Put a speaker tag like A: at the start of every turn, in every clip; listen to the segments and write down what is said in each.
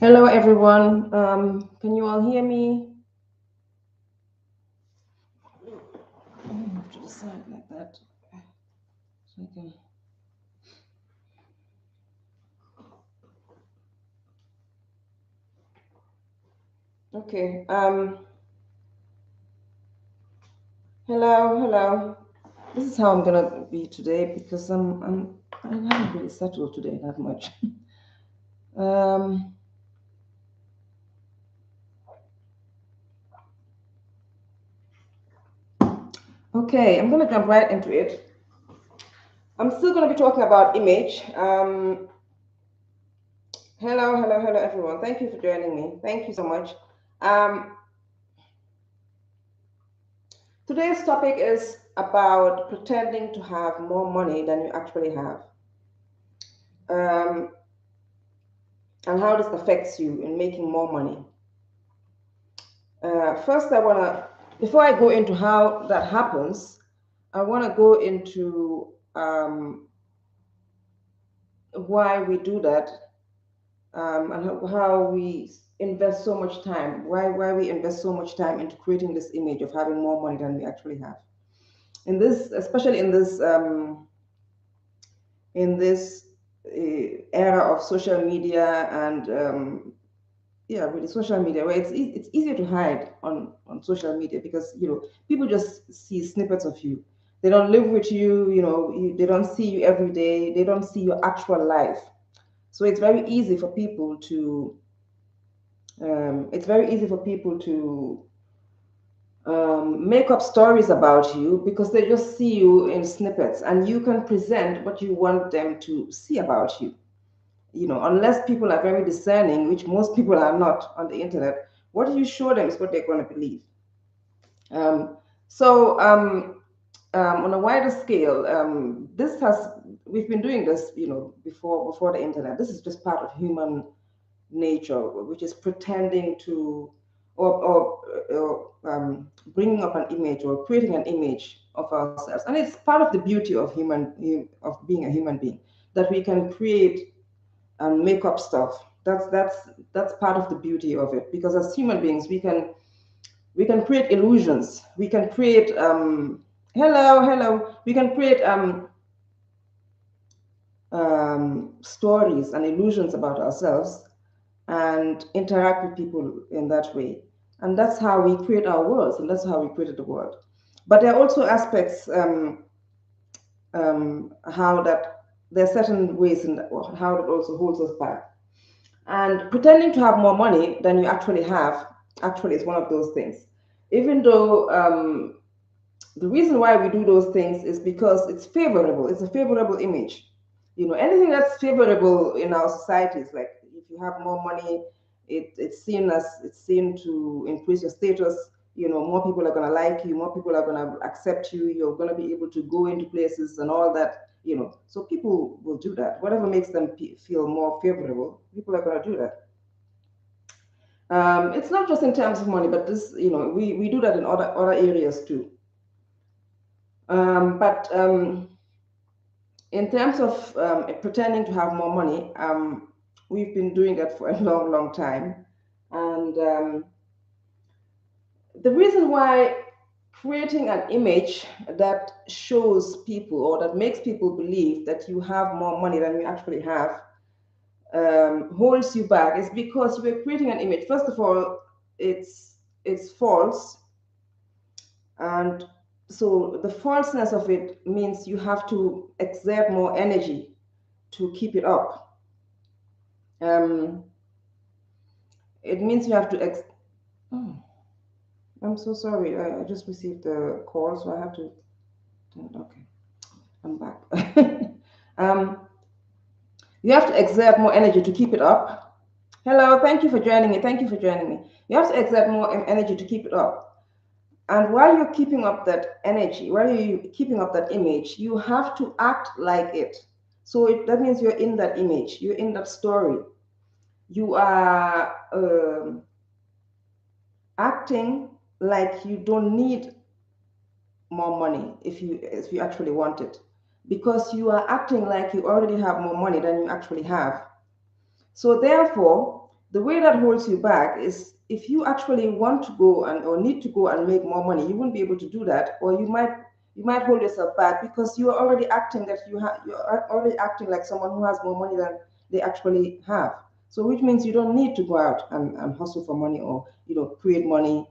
A: Hello, everyone. Can you all hear me? Move to the side like that. So I can... Okay. Hello. This is how I'm gonna be today because I haven't really settled today that much. um. Okay, I'm gonna jump right into it. I'm still gonna be talking about image. Hello, everyone. Thank you for joining me. Thank you so much. Um, Today's topic is about pretending to have more money than you actually have, um, and how this affects you in making more money. First, before I go into how that happens, I want to go into why we do that, and how we invest so much time, why we invest so much time into creating this image of having more money than we actually have. In this, especially in this era of social media and yeah, really social media, where it's easier to hide on social media because people just see snippets of you. They don't live with you. They don't see you every day. They don't see your actual life. So it's very easy for people to make up stories about you because they just see you in snippets, and you can present what you want them to see about you. Unless people are very discerning, which most people are not on the internet, what you show them is what they're going to believe. Um, so, on a wider scale, we've been doing this, before the internet. This is just part of human nature, which is pretending to, or bringing up an image or creating an image of ourselves, and it's part of the beauty of being a human being, that we can create and make up stuff. That's part of the beauty of it, because as human beings we can create illusions. We can create hello. We can create stories and illusions about ourselves and interact with people in that way. And that's how we create our worlds, and that's how we created the world. But there are also aspects, how that there are certain ways in how that also holds us back. And pretending to have more money than you actually have actually is one of those things. Even though the reason why we do those things is because it's favorable. It's a favorable image. Anything that's favorable in our societies, like if you have more money, it's seen to increase your status. More people are gonna like you, more people are gonna accept you, you're gonna be able to go into places and all that. So people will do that. Whatever makes them feel more favorable, people are gonna do that. It's not just in terms of money, but this, we do that in other areas too. But in terms of pretending to have more money, we've been doing that for a long, long time. And the reason why creating an image that shows people or that makes people believe that you have more money than you actually have holds you back is because you are creating an image. First of all, it's false, and so the falseness of it means you have to exert more energy to keep it up. Um, it means you have to. Oh, I'm so sorry. I just received a call, so I have to. Okay, I'm back. um, you have to exert more energy to keep it up, Hello, thank you for joining me. Thank you for joining me. You have to exert more energy to keep it up. And while you're keeping up that energy, while you're keeping up that image, you have to act like it. So that means you're in that image, you're in that story. You are acting like you don't need more money if you actually want it, because you are acting like you already have more money than you actually have. So therefore, the way that holds you back is if you actually want to go and or need to go and make more money, you won't be able to do that, or you might hold yourself back because you are already acting that you're already acting like someone who has more money than they actually have. So which means you don't need to go out and hustle for money, or create money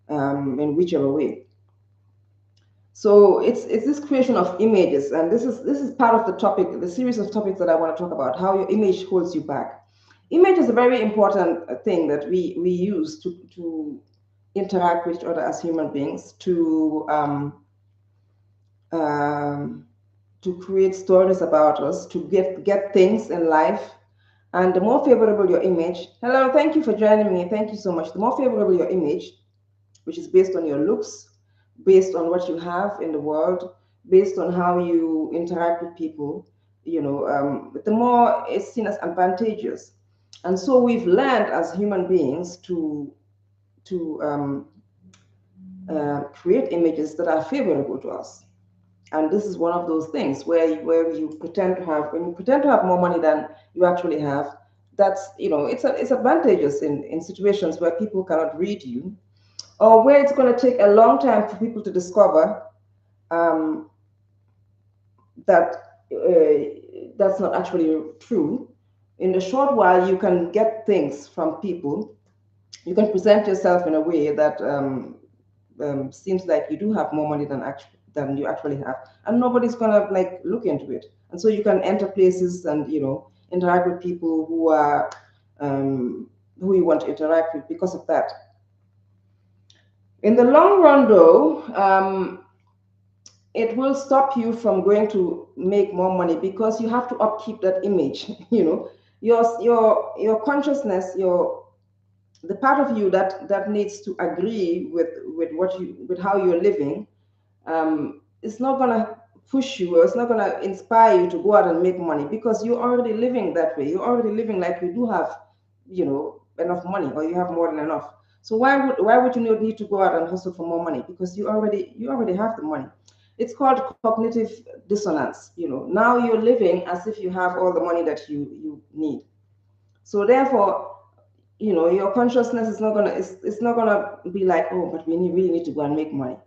A: in whichever way. So it's this creation of images, and this is part of the topic, the series of topics that I want to talk about, how your image holds you back. Image is a very important thing that we use to interact with each other as human beings, um, to create stories about us, to get things in life. And the more favorable your image, hello, thank you for joining me. Thank you so much. The more favorable your image, which is based on your looks, based on what you have in the world, based on how you interact with people, the more it's seen as advantageous. And so we've learned as human beings to create images that are favorable to us. And this is one of those things where you pretend to have when you pretend to have more money than you actually have. That's it's advantageous in situations where people cannot read you, or where it's going to take a long time for people to discover um, that that's not actually true. In the short while, you can get things from people. You can present yourself in a way that seems like you do have more money than you actually have, and nobody's gonna like look into it. And so you can enter places and interact with people um, who you want to interact with because of that. In the long run, though, it will stop you from going to make more money because you have to upkeep that image. Your consciousness, the part of you that needs to agree with how you're living. It's not gonna push you, or it's not gonna inspire you to go out and make money, because you're already living that way. You're already living like you do have enough money, or you have more than enough. So why would you need to go out and hustle for more money? Because you already have the money. It's called cognitive dissonance. Now you're living as if you have all the money that you need. So therefore, your consciousness is not gonna it's not gonna be like, oh, but really need to go and make money.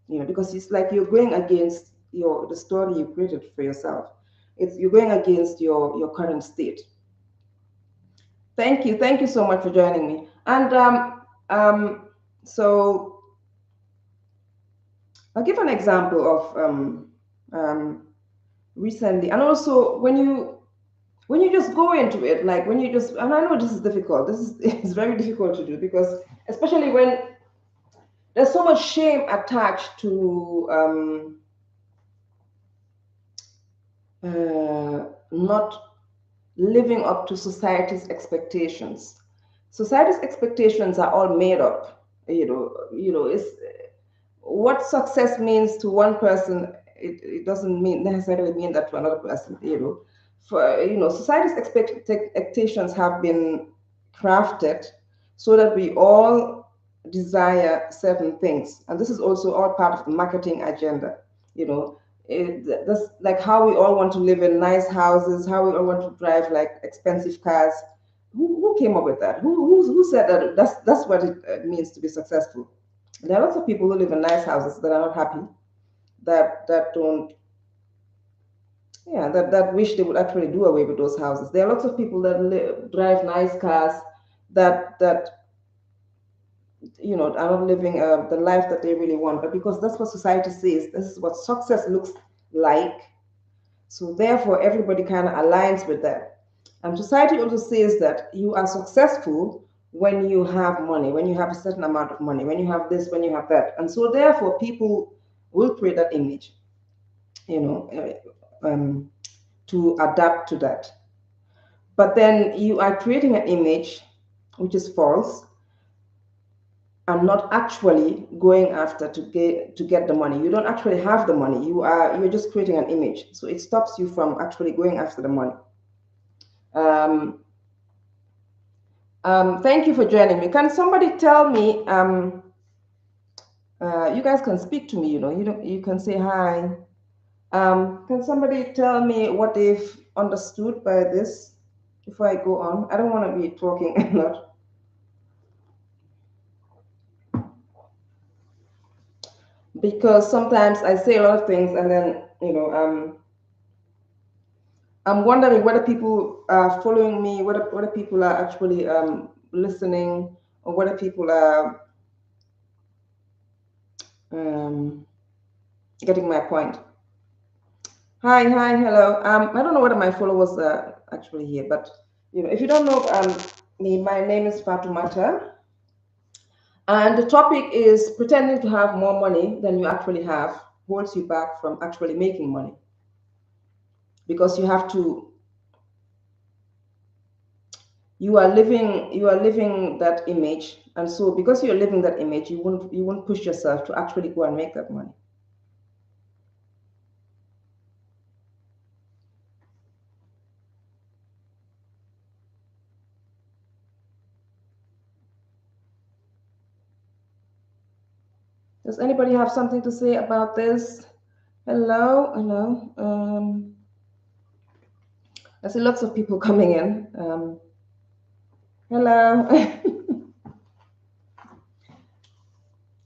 A: Because it's like you're going against the story you created for yourself. You're going against your current state. Thank you so much for joining me. And so I'll give an example of um, recently, and also when you just go into it, like when you just, and I know this is difficult. This is it's very difficult to do, because especially when there's so much shame attached to not living up to society's expectations. Society's expectations are all made up. It's what success means to one person. It doesn't necessarily mean that to another person. Society's expectations have been crafted so that we all desire certain things, and this is also all part of the marketing agenda. That's like how we all want to live in nice houses, how we all want to drive like expensive cars. Who came up with that? Who said that that's what it means to be successful? There are lots of people who live in nice houses that are not happy, that don't, yeah, that wish they would actually do away with those houses. There are lots of people that drive nice cars, that are not living the life that they really want, but because that's what society says, this is what success looks like. So therefore, everybody kind of aligns with that. And society also says that you are successful when you have money, when you have a certain amount of money, when you have this, when you have that. And so therefore, people will create that image, you know, to adapt to that. but then you are creating an image which is false and not actually going after to get the money. You don't actually have the money. You're just creating an image. So it stops you from actually going after the money. Thank you for joining me. Can somebody tell me? You guys can speak to me. You can say hi. Can somebody tell me what they've understood by this before I go on? I don't want to be talking a lot. Because sometimes I say a lot of things and then, I'm wondering whether people are following me, whether people are actually listening, or whether people are getting my point. Hi, hello. I don't know whether my followers are actually here, but if you don't know me, my name is Fatumata, and the topic is pretending to have more money than you actually have holds you back from actually making money, because you are living that image, and so because you're living that image, you won't push yourself to actually go and make that money. Does anybody have something to say about this? Hello. I see lots of people coming in. Hello.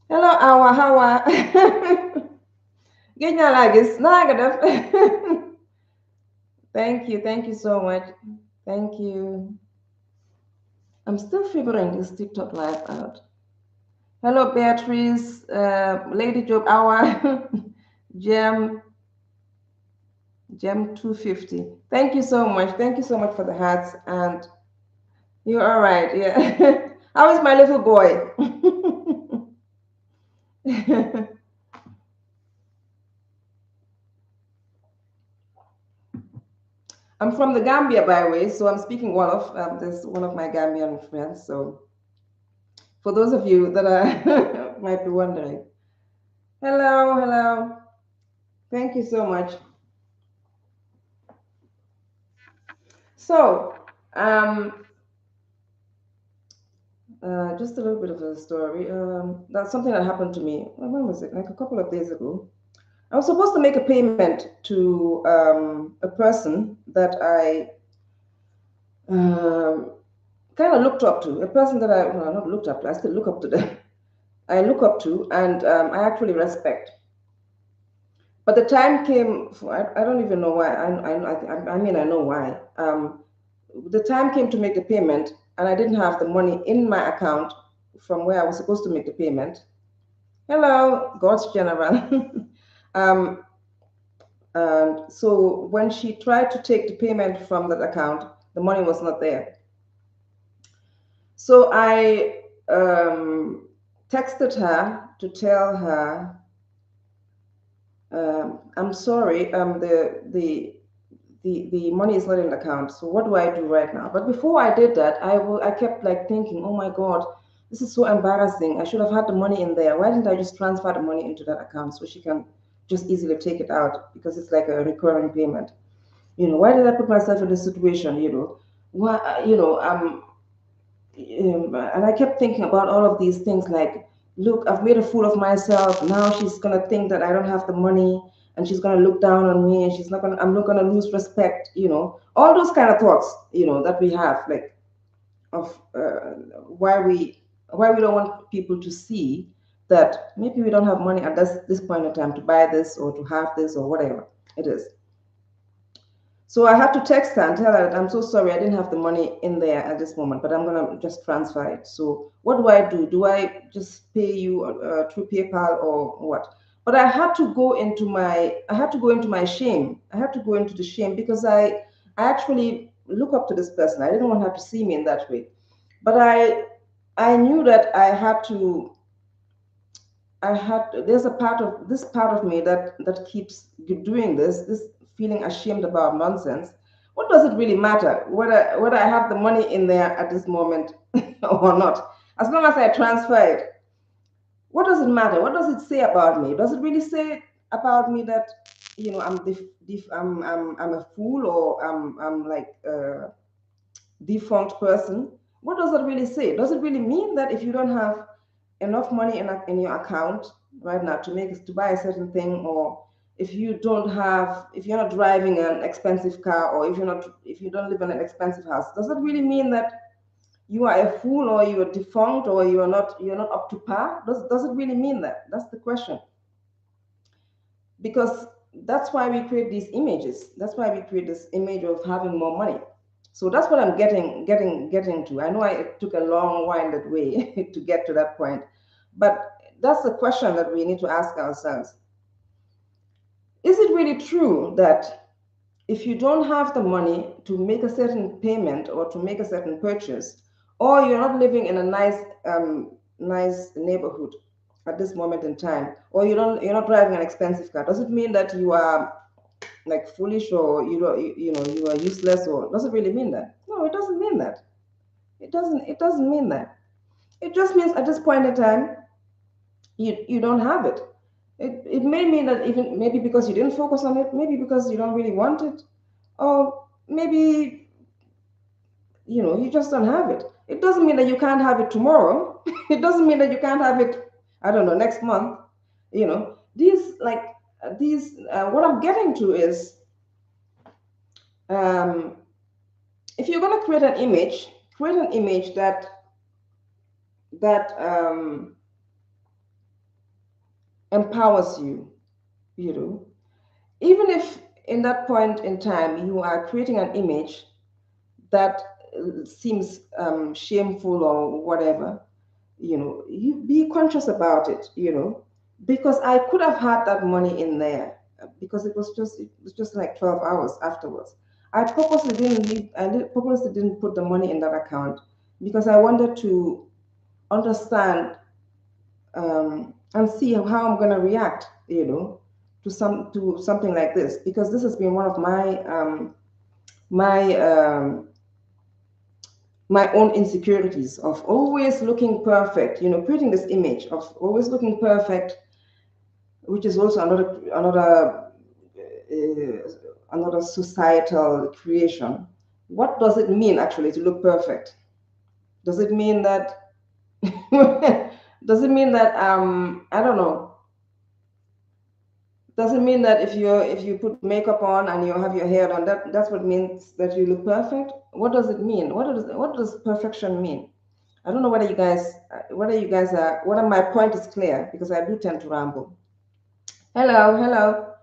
A: Hello, Awa. Hawa. Genya lagis. Nagadaf. Thank you so much. Thank you. I'm still figuring this TikTok live out. Hello, Beatrice, Lady Job Hour, Gem 250. Thank you so much. Thank you so much for the hearts. And you're all right. Yeah. How is my little boy? I'm from the Gambia, by the way, so I'm speaking this one of my Gambian friends. So for those of you that are might be wondering, hello. Thank you so much. So, just a little bit of a story. That's something that happened to me. When was it? Like a couple of days ago. I was supposed to make a payment to a person that I kind of looked up to, a person that I, well, not looked up to, I still look up to them. I look up to and I actually respect. But the time came, I don't even know why. I mean, I know why. The time came to make the payment, and I didn't have the money in my account from where I was supposed to make the payment. Hello, God's General. um, and so when she tried to take the payment from that account, the money was not there. So I texted her to tell her, I'm sorry, the money is not in the account. So what do I do right now? But before I did that, I kept like thinking, oh my God, this is so embarrassing. I should have had the money in there. Why didn't I just transfer the money into that account so she can just easily take it out, because it's like a recurring payment? Why did I put myself in this situation? Why, and I kept thinking about all of these things like, look, I've made a fool of myself. Now she's gonna think that I don't have the money, and she's gonna look down on me, and I'm not gonna lose respect. All those kind of thoughts, that we have, like, of why we don't want people to see that maybe we don't have money at this point in time to buy this or to have this or whatever it is. So I had to text her and tell her that I'm so sorry, I didn't have the money in there at this moment, but I'm gonna just transfer it. So what do I do? Do I just pay you through PayPal or what? But I had to go into my shame. I had to go into the shame because I actually look up to this person. I didn't want her to see me in that way, but I knew that there's a part of me that keeps doing this feeling ashamed about nonsense, What does it really matter whether I have the money in there at this moment or not? As long as I transfer it, what does it matter? What does it say about me? Does it really say about me that I'm I'm a fool, or I'm like a defunct person? What does it really say? Does it really mean that if you don't have enough money in your account right now to buy a certain thing, or if you're not driving an expensive car, or if you don't live in an expensive house, does it really mean that you are a fool, or you are defunct, or you're not up to par? Does it really mean that? That's the question. Because that's why we create these images. That's why we create this image of having more money. So that's what I'm getting to. I know it took a long winded way to get to that point, but that's the question that we need to ask ourselves. Is it really true that if you don't have the money to make a certain payment or to make a certain purchase, or you're not living in a nice neighborhood at this moment in time, or you're not driving an expensive car, does it mean that you are like foolish, or you are useless? Or does it really mean that? No, it doesn't mean that. It doesn't mean that. It just means at this point in time you don't have it. It may mean that, even maybe because you didn't focus on it, maybe because you don't really want it, or maybe you just don't have it. It doesn't mean that you can't have it tomorrow. It doesn't mean that you can't have it, I don't know, next month. These what I'm getting to is, um, if you're going to create an image that empowers you. you know Even if in that point in time you are creating an image that seems shameful or whatever, you be conscious about it, because I could have had that money in there, because it was just like 12 hours afterwards. I purposely didn't put the money in that account, because I wanted to understand, and see how I'm going to react, to something like this, because this has been one of my my own insecurities of always looking perfect, creating this image of always looking perfect, which is also another societal creation. What does it mean actually to look perfect? Does it mean that does it mean that I don't know. Does it mean that if you put makeup on and you have your hair done, that's what means that you look perfect? What does it mean? What does perfection mean? I don't know whether you guys are, whether my point is clear, because I do tend to ramble. Hello, hello.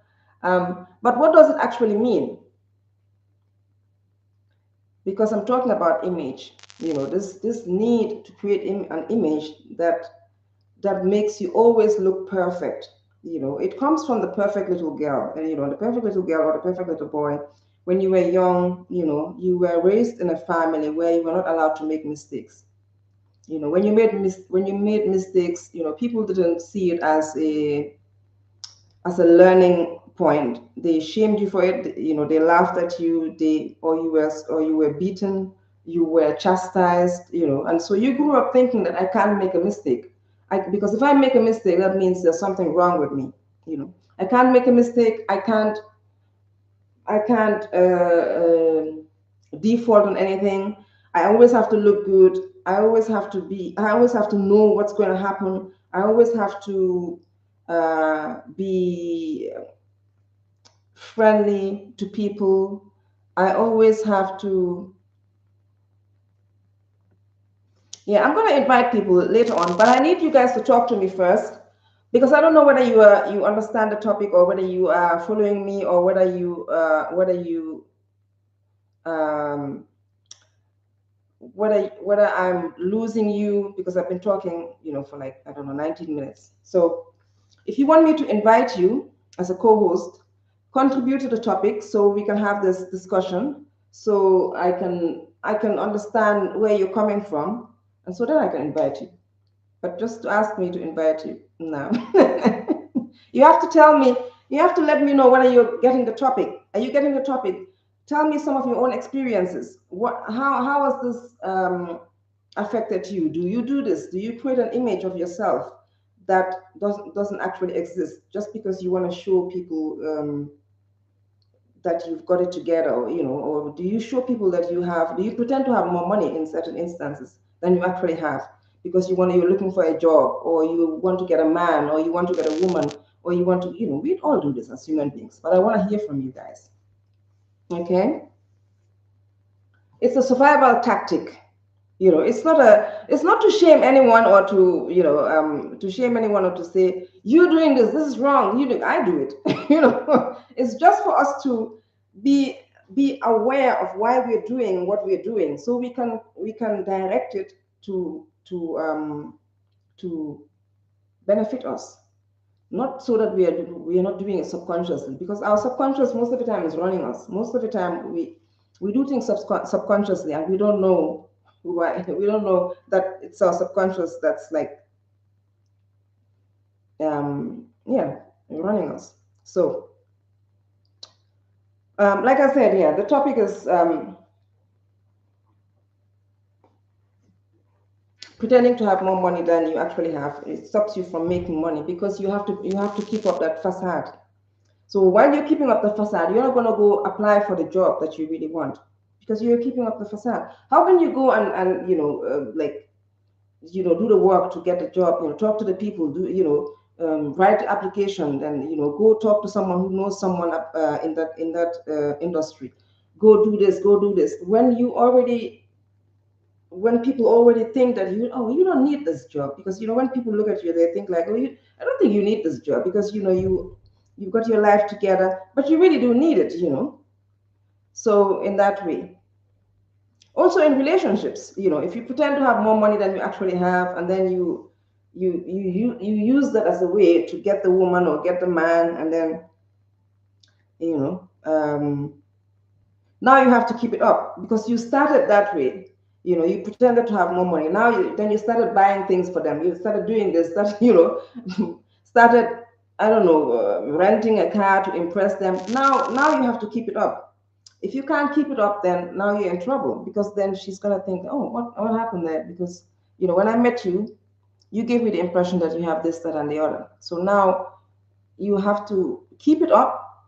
A: But what does it actually mean? Because I'm talking about image. This need to create an image that makes you always look perfect. It comes from the perfect little girl, and the perfect little girl or the perfect little boy. When you were young, you were raised in a family where you were not allowed to make mistakes. When you made mistakes, people didn't see it as a learning point. They shamed you for it. They laughed at you. Or you were beaten. You were chastised. And so you grew up thinking that I can't make a mistake. Because if I make a mistake, that means there's something wrong with me. I can't make a mistake. I can't default on anything. I always have to look good. I always have to know what's going to happen. I always have to be friendly to people. I always have to. Yeah, I'm going to invite people later on, but I need you guys to talk to me first, because I don't know whether you understand the topic, or whether you are following me, or um, whether I'm losing you, because I've been talking, for like, I don't know, 19 minutes. So if you want me to invite you as a co-host, contribute to the topic so we can have this discussion, so I can understand where you're coming from, and so then I can invite you. But just to ask me to invite you, no. You have to tell me, you have to let me know whether you're getting the topic. Are you getting the topic? Tell me some of your own experiences. How has this affected you? Do you do this? Do you create an image of yourself that doesn't actually exist just because you want to show people that you've got it together, or or do you show people that you have? Do you pretend to have more money in certain instances than you actually have because you're looking for a job, or you want to get a man, or you want to get a woman, or you want to, we all do this as human beings. But I want to hear from you guys. Okay, it's a survival tactic. It's not to shame anyone, or to to shame anyone, or to say you're doing this, this is wrong, I do it. It's just for us to be be aware of why we're doing what we're doing, so we can direct it to benefit us, not so that we are not doing it subconsciously, because our subconscious most of the time is running us. Most of the time we do things subconsciously, and we don't know why. We don't know that it's our subconscious that's like yeah, running us. So like I said, yeah, the topic is pretending to have more money than you actually have. It stops you from making money, because you have to keep up that facade. So while you're keeping up the facade, you're not going to go apply for the job that you really want, because you're keeping up the facade. How can you go and like, do the work to get the job? Talk to the people, write the application, then go talk to someone who knows someone in that industry. Go do this, go do this. When people already think that you don't need this job, because when people look at you, they think like, I don't think you need this job, because you've got your life together, but you really do need it. So in that way, also in relationships, if you pretend to have more money than you actually have, and then you use that as a way to get the woman or get the man, and then you know now you have to keep it up, because you started that way. You pretended to have more money. Now then you started buying things for them. You started doing this, that started, I don't know, renting a car to impress them. Now you have to keep it up. If you can't keep it up, then now you're in trouble, because then she's gonna think, oh, what happened there? Because when I met you, you gave me the impression that you have this, that, and the other. So now you have to keep it up.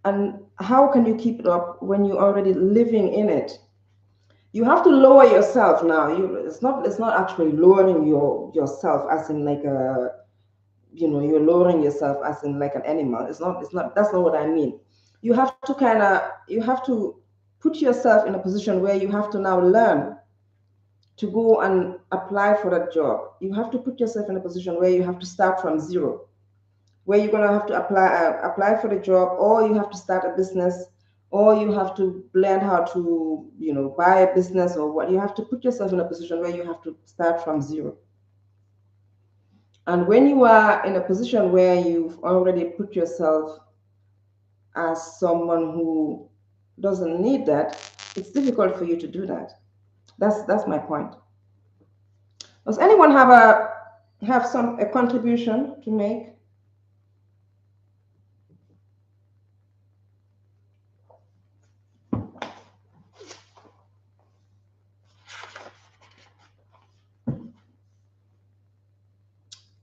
A: And how can you keep it up when you're already living in it? You have to lower yourself now. It's not actually lowering yourself as in like a, you're lowering yourself as in like an animal. It's not that's not what I mean. You have to put yourself in a position where you have to now learn to go and apply for that job. You have to put yourself in a position where you have to start from zero, where you're going to have to apply for the job, or you have to start a business, or you have to learn how to buy a business, or what. You have to put yourself in a position where you have to start from zero. And when you are in a position where you've already put yourself as someone who doesn't need that, it's difficult for you to do that. That's my point. Does anyone have a contribution to make?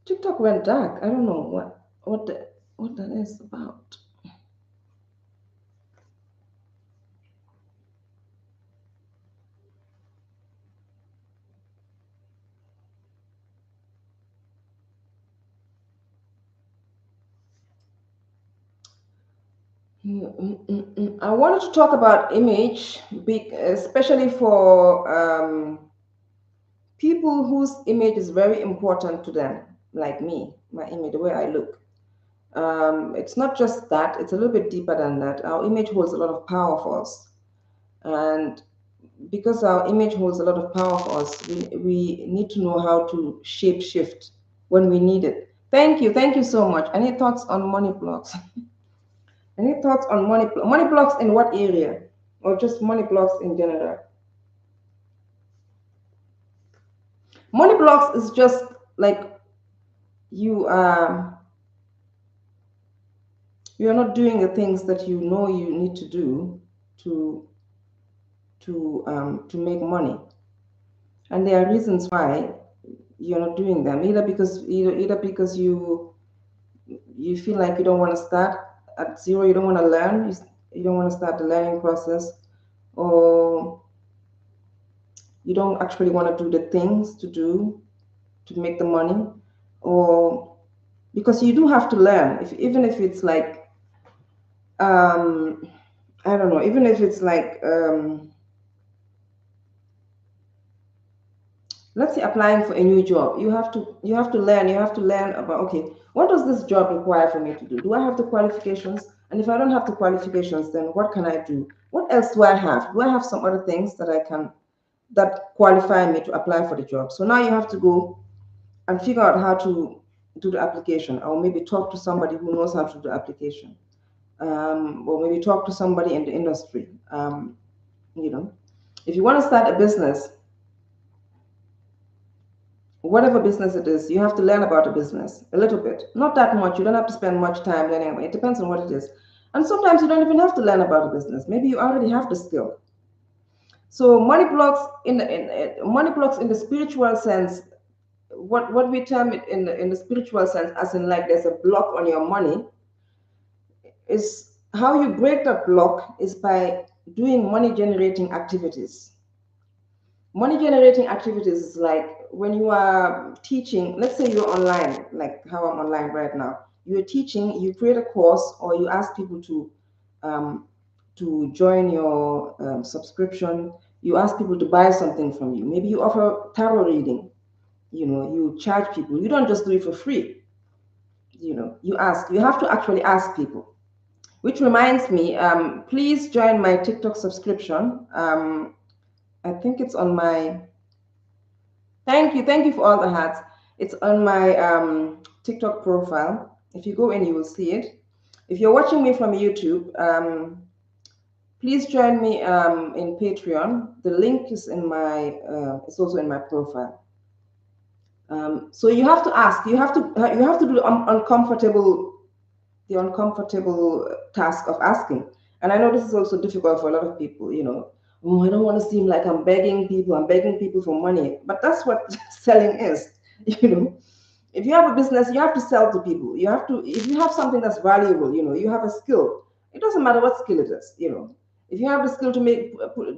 A: TikTok went dark. I don't know what that is about. I wanted to talk about image, especially for people whose image is very important to them, like me, my image, the way I look. It's not just that, it's a little bit deeper than that. Our image holds a lot of power for us. And because our image holds a lot of power for us, we need to know how to shape shift when we need it. Thank you so much. Any thoughts on money blocks? Any thoughts on money blocks in what area, or just money blocks in general? Money blocks is just like you are you're not doing the things that you know you need to do to to make money, and there are reasons why you're not doing them. Either because you feel like you don't want to start at zero, you don't want to learn, you don't want to start the learning process, or you don't actually want to do the things to do to make the money, or because you do have to learn, even if it's like um, I don't know, even if it's like let's say applying for a new job, you have to learn about, okay, what does this job require for me to do? Do I have the qualifications? And if I don't have the qualifications, then what can I do? What else do I have? Do I have some other things that qualify me to apply for the job? So now you have to go and figure out how to do the application, or maybe talk to somebody who knows how to do the application, or maybe talk to somebody in the industry. You know, if you want to start a business, whatever business it is, you have to learn about the business a little bit. Not that much. You don't have to spend much time learning. It depends on what it is. And sometimes you don't even have to learn about the business. Maybe you already have the skill. So money blocks in the spiritual sense. What we term it in the spiritual sense, as in like there's a block on your money, is how you break that block is by doing money generating activities. Money generating activities is like when you are teaching, let's say you're online, like how I'm online right now. You're teaching, you create a course, or you ask people um, to join your subscription. You ask people to buy something from you. Maybe you offer tarot reading. You know, you charge people. You don't just do it for free. You know, you ask. You have to actually ask people. Which reminds me, please join my TikTok subscription. I think it's on my. Thank you for all the hearts. It's on my TikTok profile. If you go in, you will see it. If you're watching me from YouTube, please join me in Patreon. The link is in my. It's also in my profile. So you have to ask. You have to do the uncomfortable task of asking. And I know this is also difficult for a lot of people. You know, oh, I don't want to seem like I'm begging people. I'm begging people for money, but that's what selling is. You know, if you have a business, you have to sell to people. You have to, if you have something that's valuable, you know, you have a skill. It doesn't matter what skill it is. You know, if you have the skill to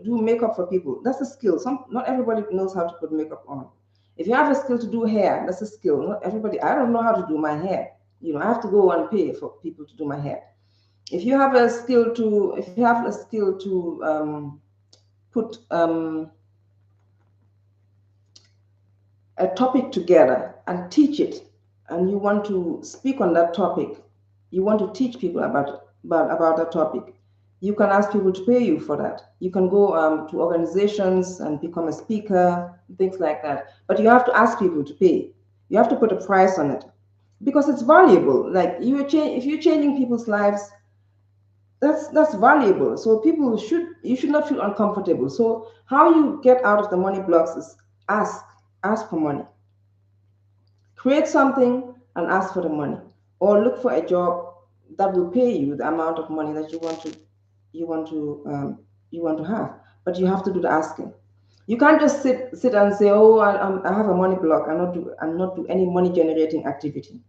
A: do makeup for people, that's a skill. Not everybody knows how to put makeup on. If you have a skill to do hair, that's a skill. Not everybody. I don't know how to do my hair. You know, I have to go and pay for people to do my hair. If you have a skill to put a topic together and teach it, and you want to speak on that topic, you want to teach people about that topic, you can ask people to pay you for that. You can go to organizations and become a speaker, things like that. But you have to ask people to pay. You have to put a price on it because it's valuable. Like if you're changing people's lives, that's valuable. So you should not feel uncomfortable. So how you get out of the money blocks is ask for money. Create something and ask for the money, or look for a job that will pay you the amount of money that you want to you want to have. But you have to do the asking. You can't just sit and say, "Oh, I have a money block. I'm not do any money generating activity."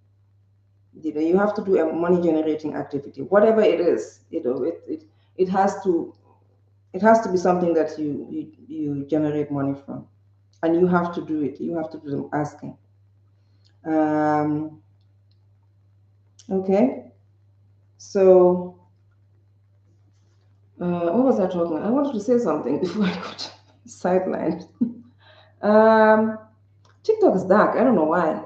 A: You know, you have to do a money generating activity, whatever it is. You know, it has to be something that you generate money from, and you have to do it. You have to do the asking. Um, okay, so what was I talking about? I wanted to say something before I got sidelined. um, TikTok is dark. I don't know why.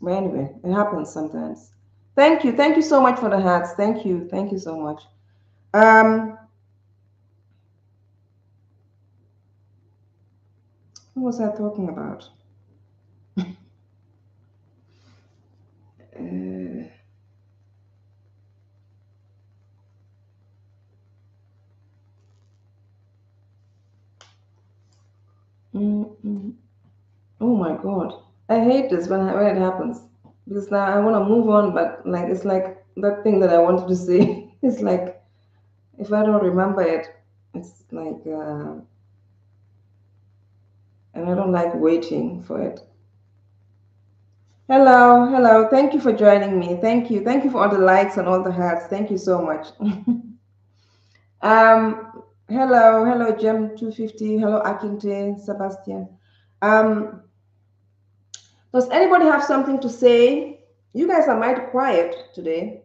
A: But anyway, it happens sometimes. Thank you so much for the hearts. Thank you so much. Um, what was I talking about? Uh, mm. Oh my God. I hate this when it happens because now I want to move on, but like it's like that thing that I wanted to say. It's like If I don't remember it, it's like, and I don't like waiting for it. Hello, hello. Thank you for joining me. Thank you. Thank you for all the likes and all the hearts. Thank you so much. Hello, hello, Gem 250. Hello, Akinte, Sebastian. Um, does anybody have something to say? You guys are mighty quiet today.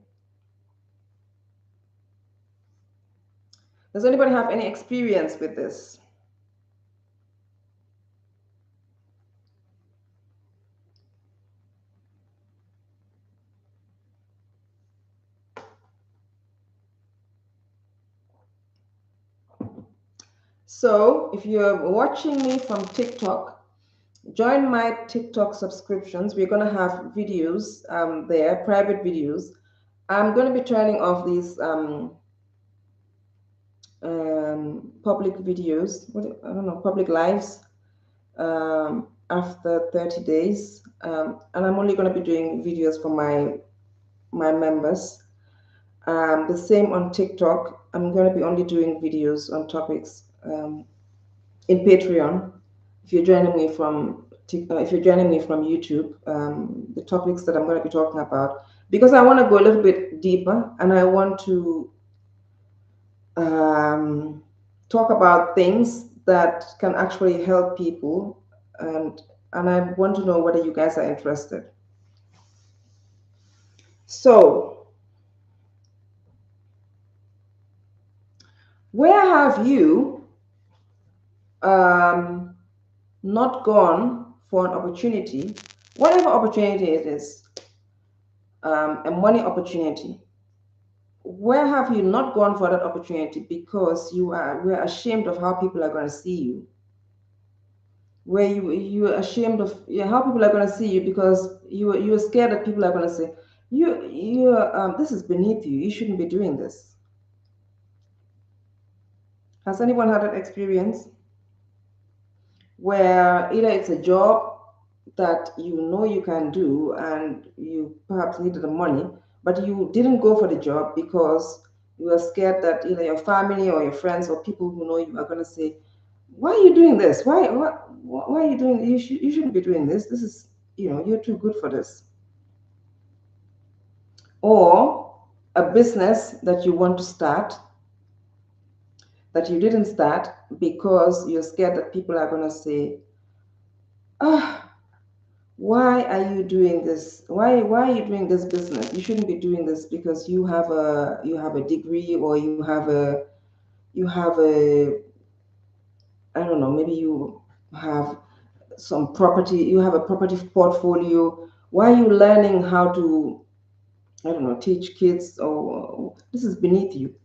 A: Does anybody have any experience with this? So, if you're watching me from TikTok, join my TikTok subscriptions. We're going to have videos there, private videos. I'm going to be turning off these public videos, I don't know, public lives after 30 days. And I'm only going to be doing videos for my members. The same on TikTok. I'm going to be only doing videos on topics in Patreon. If you're joining me from if you're joining me from YouTube, the topics that I'm going to be talking about, because I want to go a little bit deeper and I want to talk about things that can actually help people, and I want to know whether you guys are interested. So, where have you um, not gone for an opportunity, whatever opportunity it is, a money opportunity? Where have you not gone for that opportunity because we're ashamed of how people are going to see you? Where you're ashamed of, yeah, how people are going to see you because you're scared that people are going to say this is beneath you. You shouldn't be doing this. Has anyone had that experience where either it's a job that you know you can do and you perhaps needed the money, but you didn't go for the job because you were scared that either your family or your friends or people who know you are going to say, why are you doing this? Why are you doing, you shouldn't be doing this. This is, you're too good for this. Or a business that you want to start that you didn't start because you're scared that people are going to say, ah, why are you doing this? Why are you doing this business? You shouldn't be doing this because you have a degree, or you have a I don't know, maybe you have some property, you have a property portfolio. Why are you learning how to, I don't know, teach kids? Or this is beneath you.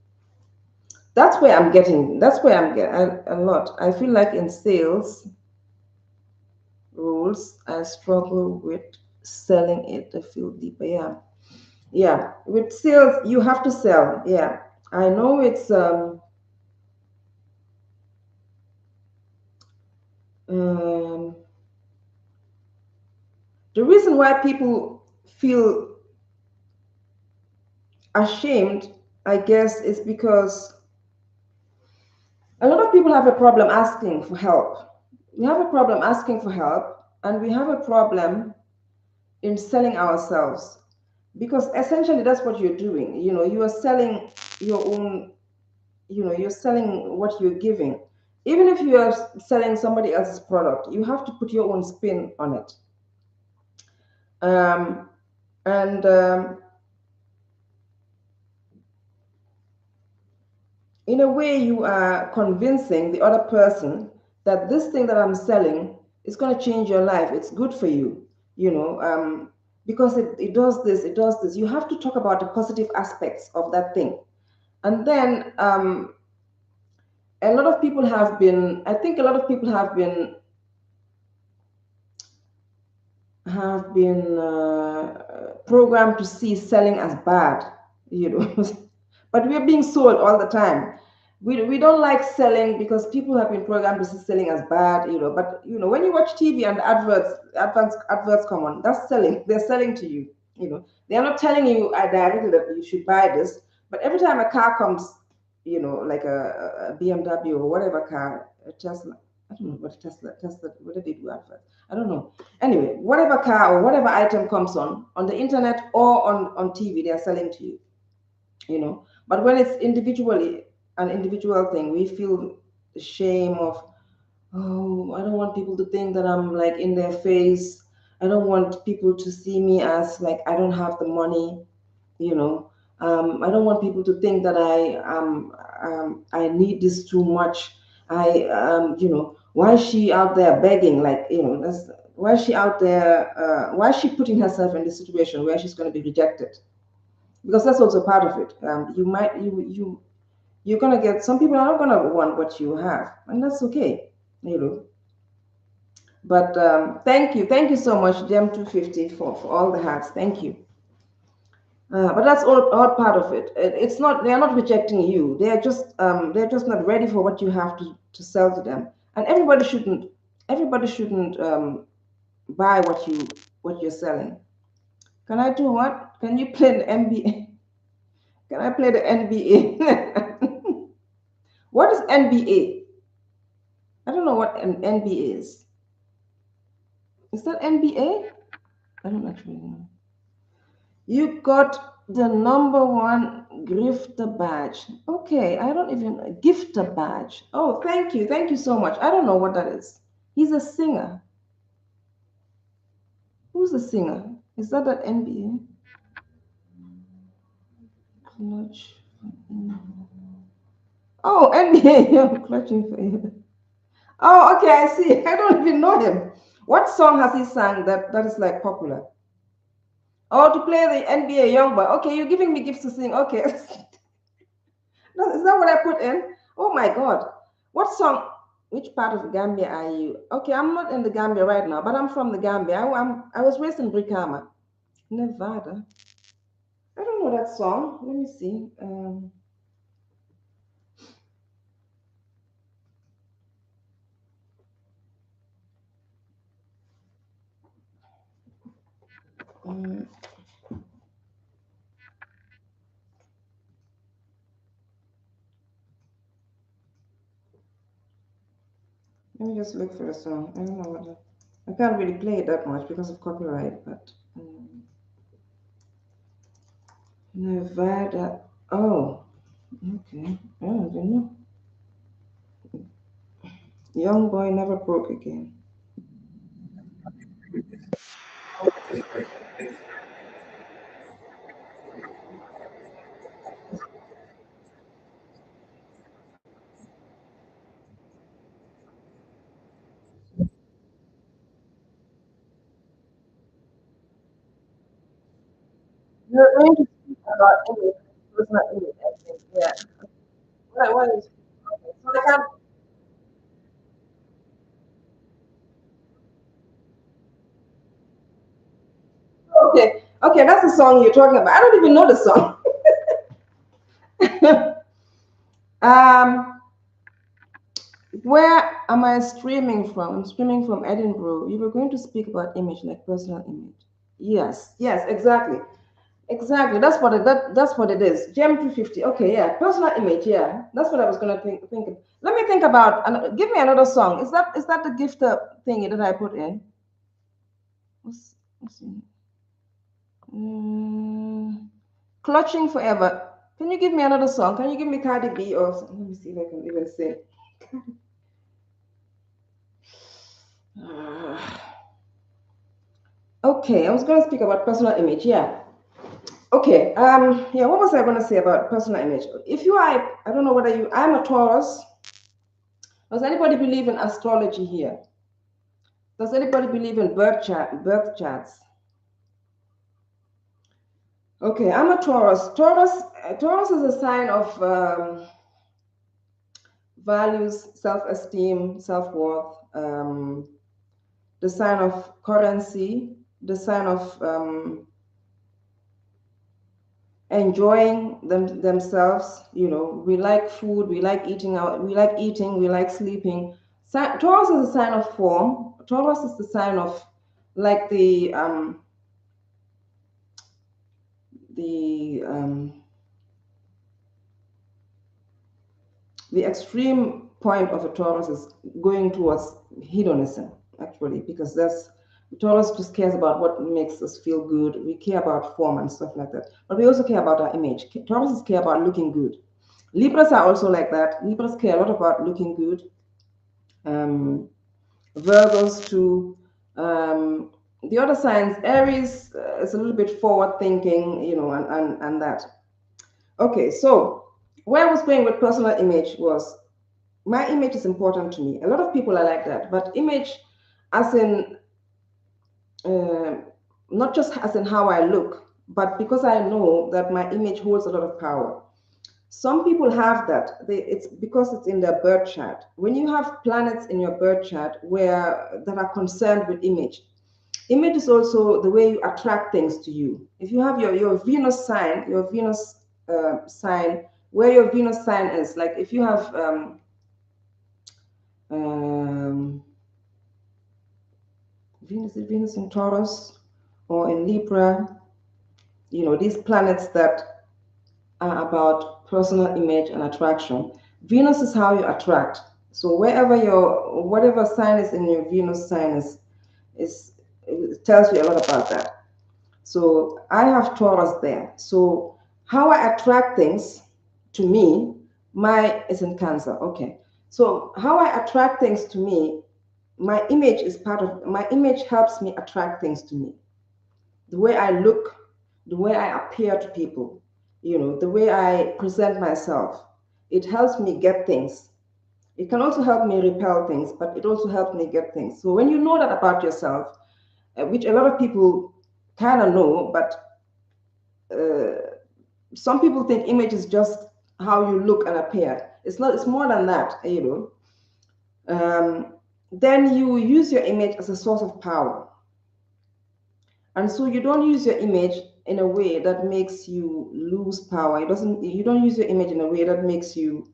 A: That's where I'm getting a lot. I feel like in sales rules, I struggle with selling it. I feel deeper. Yeah. Yeah. With sales, you have to sell. Yeah. I know it's um the reason why people feel ashamed, I guess, is because a lot of people have a problem asking for help. We have a problem asking for help, and we have a problem in selling ourselves, because essentially that's what you're doing. You are selling your own, you're selling what you're giving. Even if you are selling somebody else's product, you have to put your own spin on it. um, and In a way, you are convincing the other person that this thing that I'm selling is going to change your life. It's good for you, because it does this, it does this. You have to talk about the positive aspects of that thing. And then I think a lot of people have been programmed to see selling as bad, but we're being sold all the time. We don't like selling because people have been programmed to see selling as bad, but when you watch TV and adverts come on, that's selling. They're selling to you. They're not telling you directly that you should buy this, but every time a car comes, like a BMW or whatever car, a Tesla. I don't know what Tesla, what did they do at first? I don't know. Anyway, whatever car or whatever item comes on the internet or on TV, they are selling to you. But when it's individually an individual thing, we feel the shame of, oh, I don't want people to think that I'm like in their face. I don't want people to see me as like I don't have the money, you know. I don't want people to think that I need this too much. Why is she out there begging? Like, why is she out there? Why is she putting herself in this situation where she's going to be rejected? Because that's also part of it. You're gonna get, some people are not gonna want what you have, and that's okay, you know. But thank you so much, Gem 250, for all the hearts. Thank you. But that's all part of it. It's not, they're not rejecting you. They're just not ready for what you have to sell to them. And everybody shouldn't buy what you're selling. Can I do what? Can you play the NBA? Can I play the NBA? What is NBA? I don't know what an NBA is. Is that NBA? I don't actually know. You got the number one gifter badge. Okay, I don't even gifter badge. Oh, thank you. Thank you so much. I don't know what that is. He's a singer. Who's the singer? Is that NBA? Clutch. Oh, NBA. I'm clutching for you. Oh, okay, I see. I don't even know him. What song has he sang that is like popular? Oh, to play the NBA young boy. Okay, you're giving me gifts to sing. Okay. Is that what I put in? Oh my God. What song? Which part of Gambia are you? Okay, I'm not in the Gambia right now, but I'm from the Gambia. I was raised in Brikama, Nevada. I don't know that song. Let me see. Um, Let me just look for a song. I don't know what. I can't really play it that much because of copyright, but Nevada. Oh, okay. I don't even know. Young boy never broke again. You're going to speak about image, personal image, I think. Yeah. What is, so I can't, okay. Okay, that's the song you're talking about. I don't even know the song. um, where am I streaming from? I'm streaming from Edinburgh. You were going to speak about image, like personal image. Yes, yes, exactly. Exactly. That's what it is. GM 250. Okay, yeah. Personal image, yeah. That's what I was gonna think of. Let me think about, give me another song. Is that the gifter thingy that I put in? Let's see. Mm, Clutching Forever. Can you give me another song? Can you give me Cardi B or let me see if I can even say. Okay, I was gonna speak about personal image. Yeah. Okay. Yeah. What was I gonna say about personal image? If you are, I don't know whether you. I'm a Taurus. Does anybody believe in astrology here? Does anybody believe in birth charts? Okay, I'm a Taurus. Taurus is a sign of values, self-esteem, self-worth, the sign of currency, the sign of enjoying themselves. We like food, we like eating out, we like eating, we like sleeping. Taurus is a sign of form. Taurus is the sign of like the the extreme point of a Taurus is going towards hedonism, actually, because that's Taurus just cares about what makes us feel good. We care about form and stuff like that, but we also care about our image. Tauruses care about looking good. Libras are also like that. Libras care a lot about looking good. Um, Virgos too. The other signs, Aries is a little bit forward thinking, and that. Okay, so where I was going with personal image was my image is important to me. A lot of people are like that, but image, as in uh, not just as in how I look, but because I know that my image holds a lot of power. Some people have that. It's because it's in their birth chart. When you have planets in your birth chart where that are concerned with image, image is also the way you attract things to you. If you have your Venus sign, where your Venus sign is, like if you have um, Venus in Taurus or in Libra, these planets that are about personal image and attraction. Venus is how you attract. So whatever sign is in your Venus sign is it tells you a lot about that. So I have Taurus there. So how I attract things to me, my is in Cancer. Okay. So how I attract things to me, my image helps me attract things to me. The way I look, the way I appear to people, the way I present myself, it helps me get things. It can also help me repel things, but it also helps me get things. So when you know that about yourself, which a lot of people kind of know, but some people think image is just how you look and appear. It's not. It's more than that. Then you use your image as a source of power. And so you don't use your image in a way that makes you lose power. You don't use your image in a way that makes you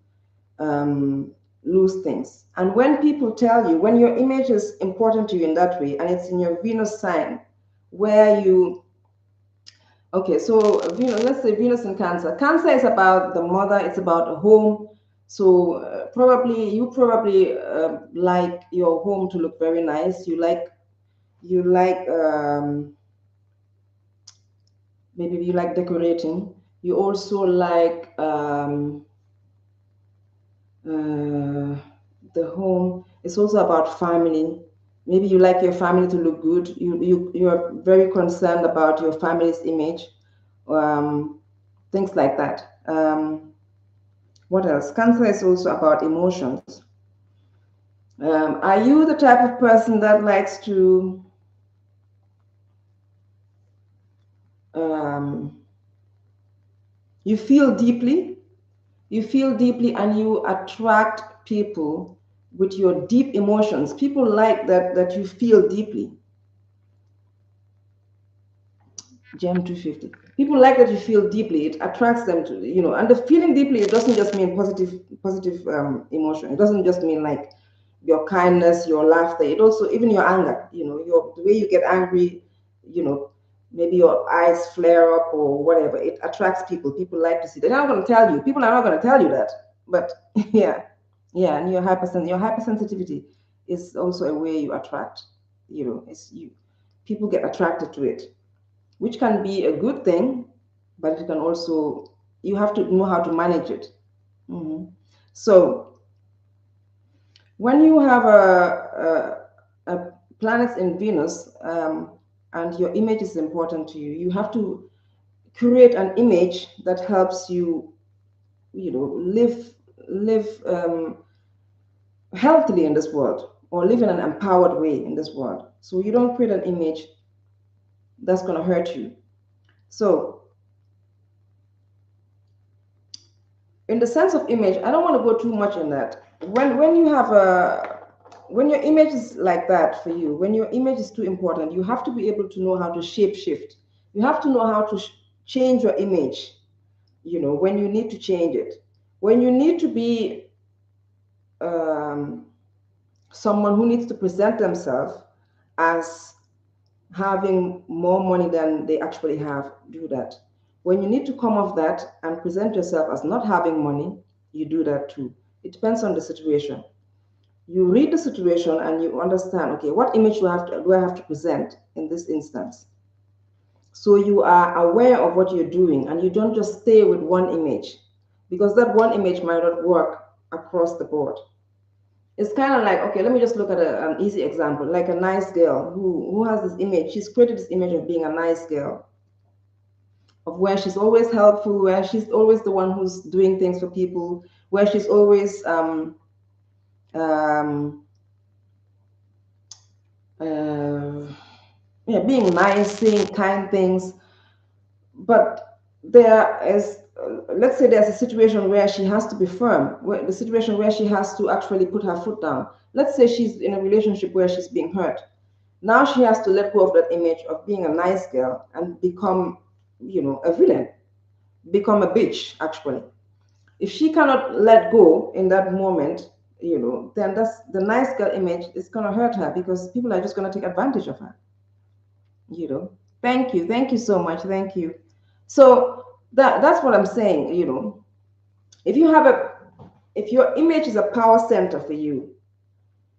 A: lose things. And when people tell you, when your image is important to you in that way, and it's in your Venus sign, where you, okay, so Venus, let's say Venus in Cancer. Cancer is about the mother, it's about a home. So you probably like your home to look very nice. You like maybe you like decorating. You also like uh, the home. It's also about family. Maybe you like your family to look good. You are very concerned about your family's image, um, things like that. What else? Cancer is also about emotions. Are you the type of person that likes to um, you feel deeply? You feel deeply and you attract people with your deep emotions. People like that you feel deeply. Gem 250. People like that you feel deeply. It attracts them to. And the feeling deeply, it doesn't just mean positive emotion. It doesn't just mean like your kindness, your laughter. It also, even your anger, the way you get angry, you know, maybe your eyes flare up or whatever. It attracts people. People like to see. They're not going to tell you. People are not going to tell you that. But yeah, yeah. And your hypersensitivity is also a way you attract. It's you. People get attracted to it, which can be a good thing, but it can also, you have to know how to manage it. Mhm. So when you have a planets in Venus, and your image is important to you, you have to create an image that helps you, live healthily in this world, or live in an empowered way in this world. So you don't create an image that's going to hurt you. So in the sense of image, I don't want to go too much in that. When your image is like that for you, when your image is too important, you have to be able to know how to shape shift. You have to know how to change your image. When you need to change it, when you need to be um, someone who needs to present themselves as having more money than they actually have, do that. When you need to come off that and present yourself as not having money, you do that too. It depends on the situation. You read the situation and you understand, okay, what image do I have to present in this instance? So you are aware of what you're doing and you don't just stay with one image, because that one image might not work across the board. It's kind of like, okay, let me just look at an easy example, like a nice girl who has this image. She's created this image of being a nice girl, of where she's always helpful, where she's always the one who's doing things for people, where she's always um, uh, yeah, being nice, saying kind things. But there is, let's say there's a situation where she has to be firm, where the situation where she has to actually put her foot down. Let's say she's in a relationship where she's being hurt. Now she has to let go of that image of being a nice girl and become, a villain, become a bitch, actually. If she cannot let go in that moment, then that's the nice girl image is going to hurt her, because people are just going to take advantage of her, you know. Thank you. Thank you so much. Thank you. So that's what I'm saying, If you have a if your image is a power center for you,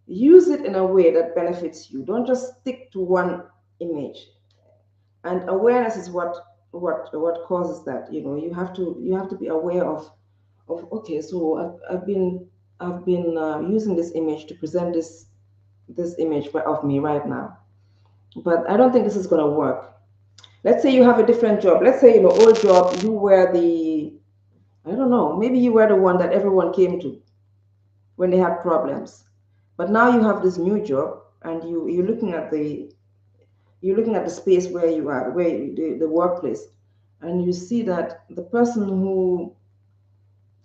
A: use it in a way that benefits you. Don't just stick to one image. And awareness is what causes that. You have to be aware of, okay, so I've been using this image to present this image of me right now, but I don't think this is going to work. Let's say you have a different job. Let's say, old job, you were the, I don't know, maybe you were the one that everyone came to when they had problems. But now you have this new job, and you're looking at the space where you are, the workplace, and you see that the person who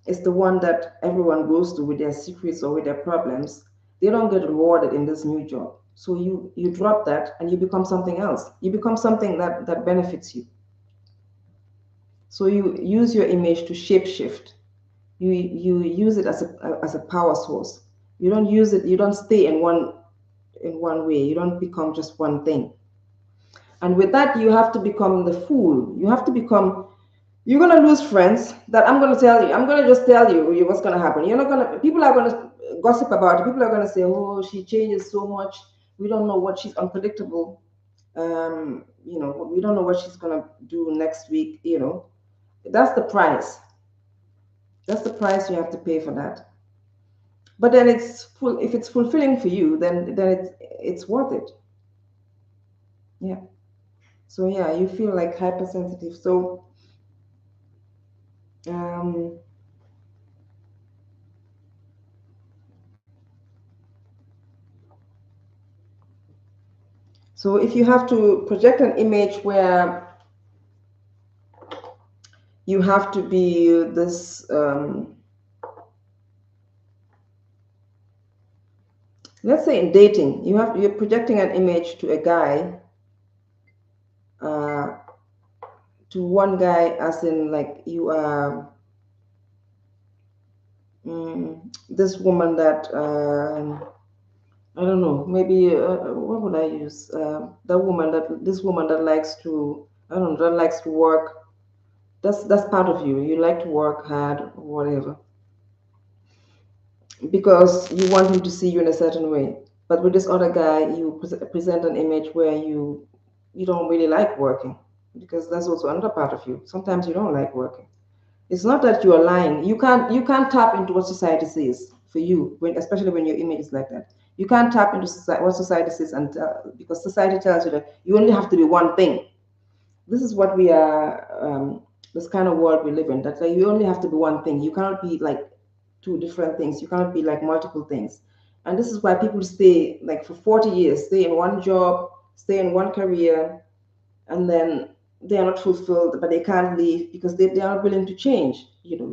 A: is the one that everyone goes to with their secrets or with their problems, they don't get rewarded in this new job. So you drop that and you become something else. You become something that benefits you. So you use your image to shape shift. You use it as a power source. You don't use it. You don't stay in one way. You don't become just one thing. And with that, you have to become the fool. You have to become. You're gonna lose friends. That I'm gonna tell you. I'm gonna just tell you what's gonna happen. You're not gonna. People are gonna gossip about it. People are gonna say, "Oh, she changes so much. We don't know what she's unpredictable. We don't know what she's gonna do next week. That's the price. That's the price you have to pay for that. But then if it's fulfilling for you, then it's worth it. Yeah. So yeah, you feel like hypersensitive. Um, so if you have to project an image where you have to be this, let's say in dating, you're projecting an image to a guy, uh, to one guy, as in like you are, this woman that. I don't know. Maybe what would I use? This woman that likes to, I don't know, that likes to work. That's part of you. You like to work hard, whatever, because you want him to see you in a certain way. But with this other guy, you present an image where you don't really like working, because that's also another part of you. Sometimes you don't like working. It's not that you are lying. You can't tap into what society says for you, especially when your image is like that. You can't tap into what society says, and because society tells you that you only have to be one thing. This is what we are. This kind of world we live in. That like, you only have to be one thing. You cannot be like two different things. You cannot be like multiple things. And this is why people stay like for 40 years, stay in one job, stay in one career, and then they are not fulfilled, but they can't leave because they are not willing to change.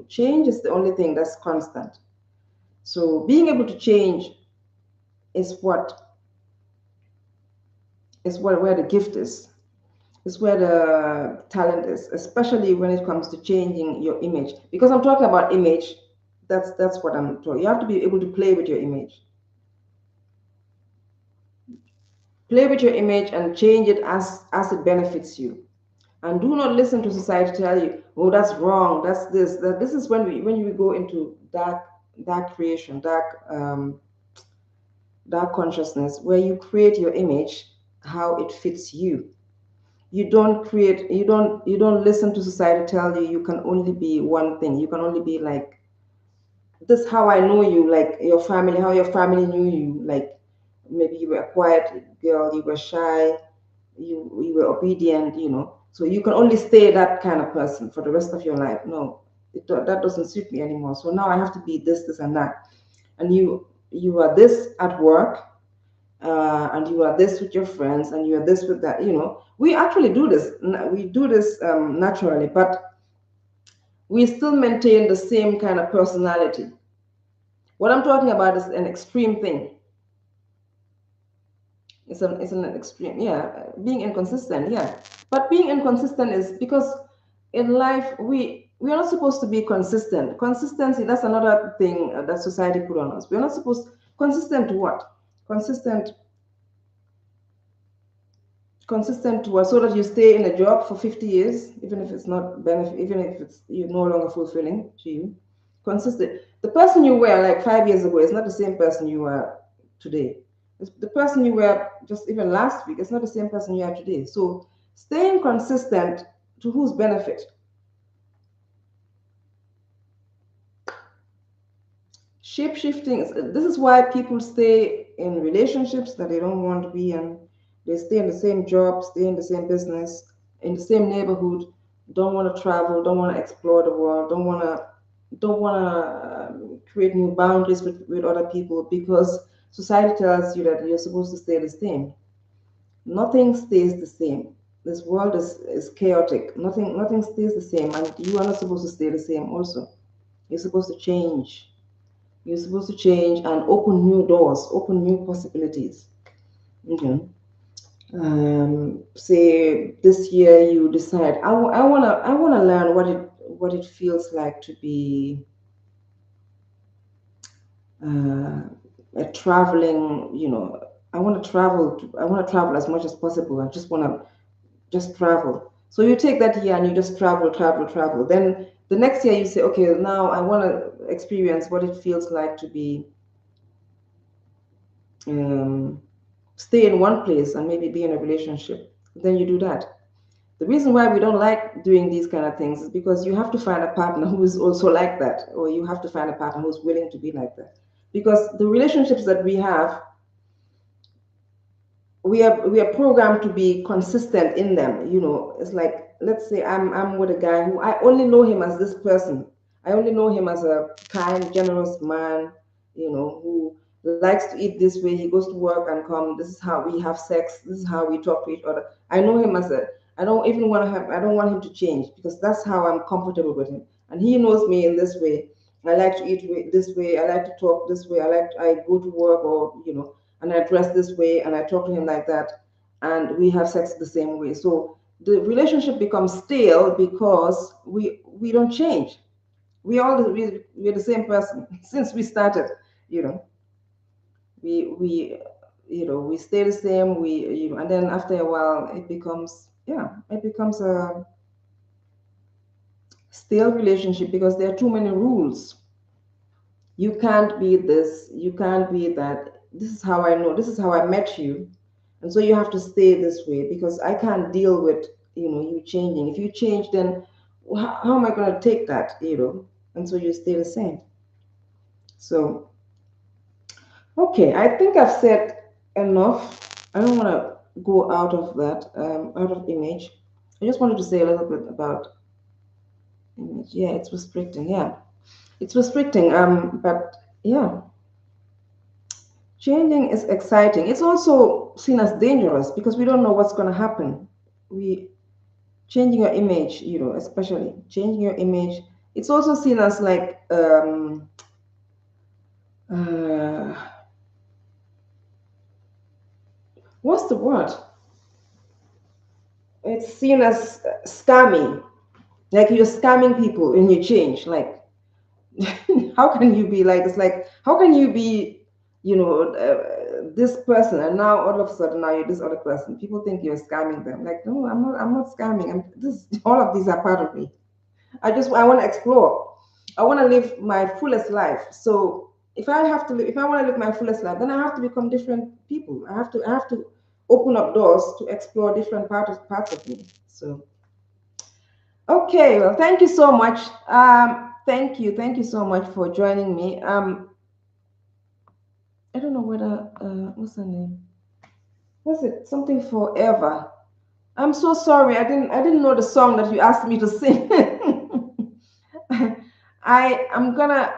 A: Change is the only thing that's constant. So being able to change is what where the gift is where the talent is, especially when it comes to changing your image. Because I'm talking about image, that's what I'm talking. You have to be able to play with your image. Play with your image and change it as it benefits you. And do not listen to society tell you, oh, that's wrong, that's this, that. This is when you go into dark dark creation, dark consciousness, where you create your image how it fits you. You don't create, you don't listen to society tell you you can only be one thing. You can only be like this is how I know you, like your family, how your family knew you. Like maybe you were a quiet girl, you were shy, you were obedient, So you can only stay that kind of person for the rest of your life. No, that doesn't suit me anymore. So now I have to be this, and that. And you are this at work, and you are this with your friends, and you are this with that. We actually do this. We do this naturally, but we still maintain the same kind of personality. What I'm talking about is an extreme thing. It's an extreme, yeah. Being inconsistent, yeah. But being inconsistent is because in life we are not supposed to be consistent. Consistency, that's another thing that society put on us. We're not supposed consistent to what? Consistent consistent to what? So that you stay in a job for 50 years, even if it's not benefit, even if it's you're no longer fulfilling to you. Consistent. The person you were like 5 years ago is not the same person you are today. The person you were just even last week is not the same person you are today. So staying consistent to whose benefit? Shape shifting. This is why people stay in relationships that they don't want to be in. They stay in the same job, stay in the same business, in the same neighborhood. Don't want to travel. Don't want to explore the world. Don't want to create new boundaries with other people because society tells you that you're supposed to stay the same. Nothing stays the same. This world is chaotic. Nothing stays the same, and you are not supposed to stay the same. Also, you're supposed to change. You're supposed to change and open new doors, open new possibilities. Okay. Say this year you decide I wanna learn what it feels like to be uh, a traveling. I want to travel as much as possible. I just want to just travel. So you take that year and you just travel, travel, travel. Then the next year you say, okay, now I want to experience what it feels like to be um, stay in one place and maybe be in a relationship. Then you do that. The reason why we don't like doing these kind of things is because you have to find a partner who is also like that, or you have to find a partner who's willing to be like that. Because the relationships that we have, we are programmed to be consistent in them. It's like, let's say I'm with a guy who I only know him as this person. I only know him as a kind, generous man, who likes to eat this way. He goes to work and come. This is how we have sex. This is how we talk to each other. I know him as a I don't want him to change because that's how I'm comfortable with him. And he knows me in this way. I like to eat this way. I like to talk this way. I go to work, or and I dress this way and I talk to him like that, and we have sex the same way. So the relationship becomes stale because we don't change. We're the same person since we started. You know, we we stay the same. And then after a while it becomes a stale relationship because there are too many rules. You can't be this, you can't be that. This is how I know, this is how I met you. And so you have to stay this way because I can't deal with, you changing. If you change, then how am I going to take that? And so you stay the same. So, okay, I think I've said enough. I don't want to go out of that, out of image. I just wanted to say a little bit about image. Yeah, it's restricting. Yeah, it's restricting. But yeah, changing is exciting. It's also seen as dangerous because we don't know what's going to happen. We changing your image, especially changing your image. It's also seen as like uh, what's the word? It's seen as scamming. Like you're scamming people when you change. Like how can you be like it's like how can you be this person and now all of a sudden now you're this other person. People think you're scamming them. Like, no, I'm not scamming. All of these are part of me. I want to explore. I want to live my fullest life. So if I have to live, if I want to live my fullest life, then I have to become different people. I have to open up doors to explore different parts of me. So okay, well, thank you so much. Thank you so much for joining me. I don't know whether what's her name? Was it something forever? I'm so sorry. I didn't know the song that you asked me to sing. I'm gonna.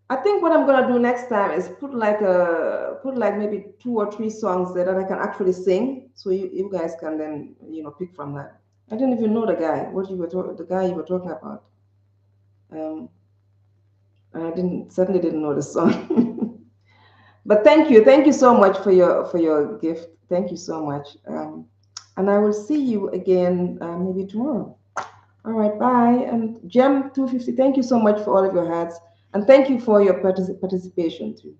A: I think what I'm gonna do next time is put like maybe 2 or 3 songs that I can actually sing, so you guys can then pick from that. I didn't even know the guy. The guy you were talking about. Um, I didn't certainly didn't know the song. But thank you so much for your gift. Thank you so much. And I will see you again maybe tomorrow. All right, bye. And Gem 250, thank you so much for all of your hats, and thank you for your participation too.